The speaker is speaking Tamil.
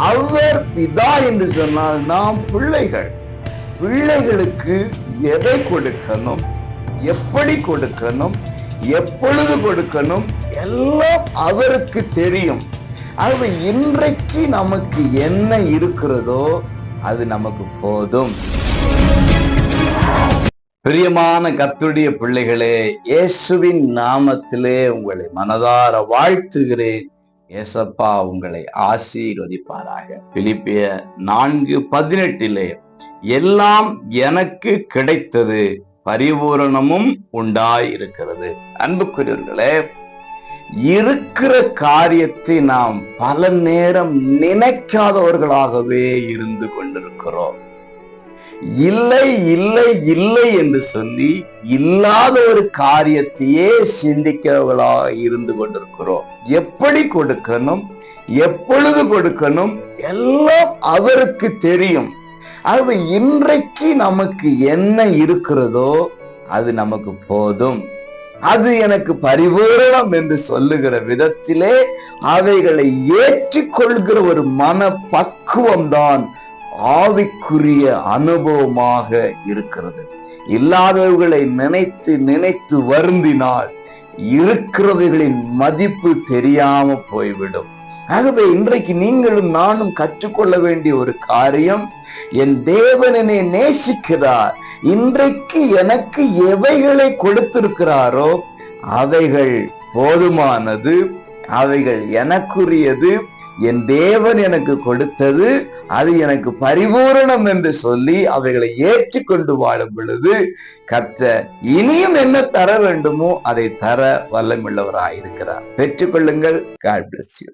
அவர் பிதா என்று சொன்னால் நாம் பிள்ளைகள். பிள்ளைகளுக்கு எதை கொடுக்கணும், எப்படி கொடுக்கணும், எப்பொழுது கொடுக்கணும், எல்லாம் அவருக்கு தெரியும். ஆகவே இன்றைக்கு நமக்கு என்ன இருக்கிறதோ அது நமக்கு போதும். பிரியமான கர்த்தருடைய பிள்ளைகளே, இயேசுவின் நாமத்திலே உங்களை மனதார வாழ்த்துகிறேன். ஏசப்பா உங்களை ஆசீர்வதிப்பாராக. பிலிப்பியர் 4:18 எல்லாம் எனக்கு கிடைத்தது, பரிபூரணமும் உண்டாயிருக்கிறது. அன்புக்குரியவர்களே, இருக்கிற காரியத்தை நாம் பல நேரம் நினைக்காதவர்களாகவே இருந்து கொண்டிருக்கிறோம். இல்லை இல்லை இல்லை என்று சொல்லி இல்லாத ஒரு காரியத்தையே சிந்திக்கிறவர்களாக இருந்து கொண்டிருக்கிறோம். எப்படி கொடுக்கணும், எப்பொழுது கொடுக்கணும், எல்லாம் அவருக்கு தெரியும். ஆகவே இன்றைக்கு நமக்கு என்ன இருக்கிறதோ அது நமக்கு போதும். அது எனக்கு பரிபூரணம் என்று சொல்லுகிற விதத்திலே அவைகளை ஏற்றுக்கொள்கிற ஒரு மன பக்குவம் தான் ஆவிக்குரிய அனுபவமாக இருக்கிறது. இல்லாதவர்களை நினைத்து நினைத்து வருந்தினால் இருக்கிறவர்களின் மதிப்பு தெரியாம போய்விடும். ஆகவே இன்றைக்கு நீங்களும் நானும் கற்றுக்கொள்ள வேண்டிய ஒரு காரியம், என் தேவன் என்னை நேசிக்கிறார். இன்றைக்கு எனக்கு எவைகளை கொடுத்திருக்கிறாரோ அவைகள் போதுமானது, அவைகள் எனக்குரியது, என் தேவன் எனக்கு கொடுத்தது, அது எனக்கு பரிபூரணம் என்று சொல்லி அவைகளை ஏற்றுக்கொண்டு வாழும் பொழுது கர்த்தர் இனியும் என்ன தர வேண்டுமோ அதை தர வல்லமுள்ளவராயிருக்கிறார். பெற்றுக்கொள்ளுங்கள். God bless you.